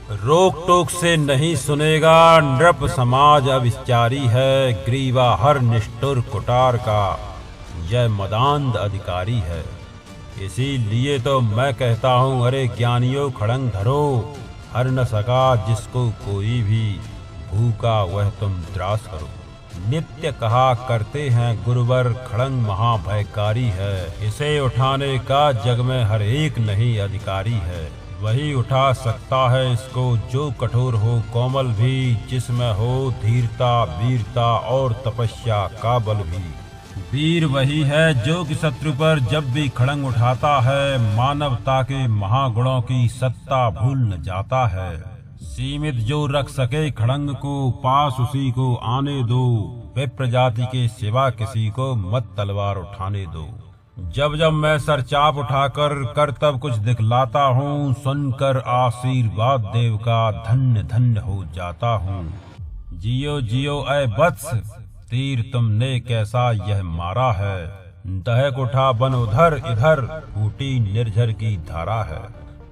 रोक टोक से नहीं सुनेगा, नृप समाज अविचारी है। ग्रीवा हर निष्ठुर कुटार का, यह मदांध अधिकारी है। इसीलिए तो मैं कहता हूँ, अरे ज्ञानियों खड़ंग धरो, हर न सका जिसको कोई भी, भूखा वह तुम त्रास करो। नित्य कहा करते हैं गुरुवर, खड़ंग महाभयकारी है। इसे उठाने का जग में हर एक नहीं अधिकारी है। वही उठा सकता है इसको जो कठोर हो कोमल भी, जिसमें हो धीरता वीरता और तपस्या का बल भी। वीर वही है जो कि शत्रु पर जब भी खड़ंग उठाता है, मानवता के महागुणों की सत्ता भूल न जाता है। सीमित जो रख सके खड़ंग को, पास उसी को आने दो। विप्र जाति के सिवा किसी को मत तलवार उठाने दो। जब जब मैं सरचाप उठाकर करतब कुछ दिखलाता हूँ, सुनकर आशीर्वाद देव का धन्य धन्य हो जाता हूँ। जियो जियो ऐ वत्स, तीर तुमने कैसा यह मारा है। दहक उठा बन उधर इधर, फूटी निर्झर की धारा है।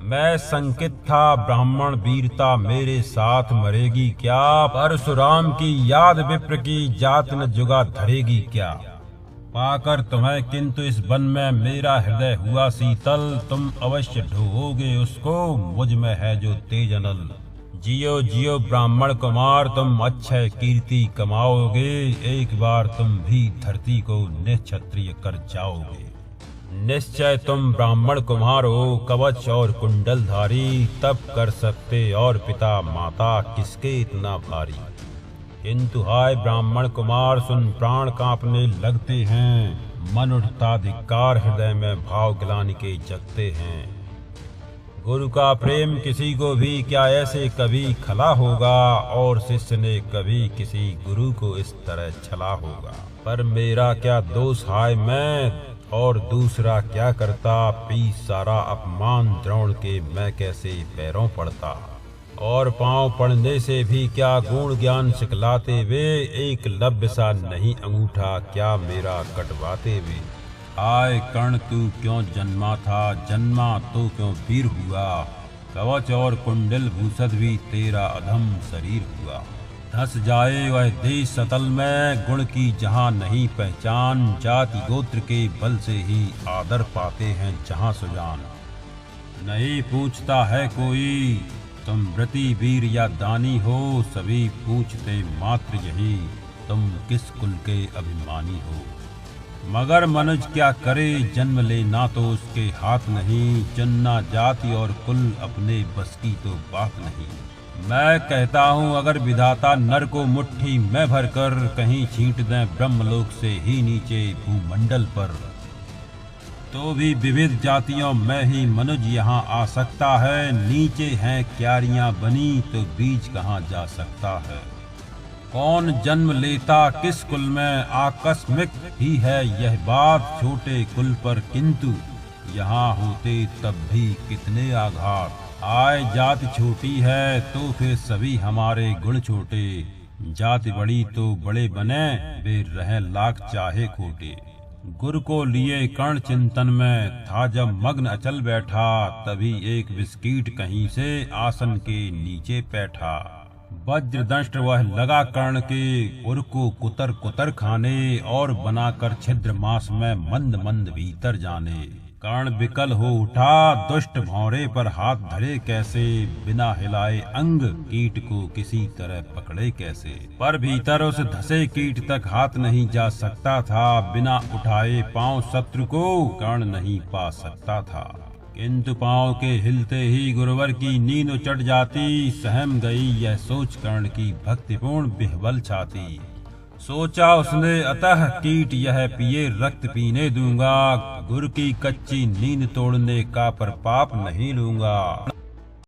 मैं संकित था ब्राह्मण वीरता मेरे साथ मरेगी क्या, परशुराम की याद विप्र की जात न जुगा धरेगी क्या। पाकर तुम्हें किंतु इस वन में मेरा हृदय हुआ शीतल, तुम अवश्य ढोओगे उसको, मुझ में है जो तेज अनल। जियो जियो ब्राह्मण कुमार, तुम अक्षय कीर्ति कमाओगे, एक बार तुम भी धरती को निक्षत्रिय कर जाओगे। निश्चय तुम ब्राह्मण कुमार हो, कवच और कुंडलधारी, तब कर सकते और पिता माता किसके इतना भारी। किंतु हाय ब्राह्मण कुमार, सुन प्राण कांपने लगते हैं, मन उठता धिक्कार, हृदय में भाव गिलानी के जगते हैं। गुरु का प्रेम किसी को भी क्या ऐसे कभी खला होगा, और शिष्य ने कभी किसी गुरु को इस तरह छला होगा। पर मेरा क्या दोष हाय मैं, और दूसरा क्या करता, पी सारा अपमान द्रोण के मैं कैसे पैरों पड़ता। और पांव पड़ने से भी क्या गुण ज्ञान सिखलाते वे, एक लभ्य सा नहीं अंगूठा क्या मेरा कटवाते वे। आय कर्ण तू क्यों जन्मा था, जन्मा तो क्यों वीर हुआ, कवच और कुंडल भूषद भी तेरा अधम शरीर हुआ। धस जाए वह देश सतल में, गुण की जहाँ नहीं पहचान, जाति गोत्र के बल से ही आदर पाते हैं जहाँ सुजान। नहीं पूछता है कोई तुम व्रती वीर या दानी हो, सभी पूछते मात्र यही तुम किस कुल के अभिमानी हो। मगर मनुज क्या करे जन्म लेना तो उसके हाथ नहीं, चुनना जाति और कुल अपने बस की तो बात नहीं। मैं कहता हूँ अगर विधाता नर को मुट्ठी में भरकर कहीं छींट दें ब्रह्मलोक से ही नीचे भूमंडल पर, तो भी विविध जातियों में ही मनुज यहाँ आ सकता है। नीचे हैं क्यारियां बनी तो बीज कहाँ जा सकता है। कौन जन्म लेता किस कुल में आकस्मिक ही है यह बात, छोटे कुल पर किंतु यहाँ होते तब भी कितने आघात। आय जाति छोटी है तो फिर सभी हमारे गुण छोटे, जाति बड़ी तो बड़े बने वे रहे लाख चाहे खोटे। गुरु को लिए कर्ण चिंतन में था जब मग्न अचल बैठा, तभी एक विस्कीट कहीं से आसन के नीचे बैठा। वज्रदंष्ट वह लगा कर्ण के, उर को कुतर कुतर खाने, और बनाकर छिद्र मास में मंद मंद भीतर जाने। कर्ण विकल हो उठा, दुष्ट भौरे पर हाथ धरे कैसे, बिना हिलाए अंग कीट को किसी तरह पकड़े कैसे। पर भीतर उस धसे कीट तक हाथ नहीं जा सकता था, बिना उठाए पांव शत्रु को कर्ण नहीं पा सकता था। किंतु पांव के हिलते ही गुरुवर की नींद चढ़ जाती, सहम गई यह सोच कर्ण की भक्तिपूर्ण बिहवल छाती। सोचा उसने अतः कीट यह पिए रक्त पीने दूंगा, गुरु की कच्ची नींद तोड़ने का पर पाप नहीं लूंगा।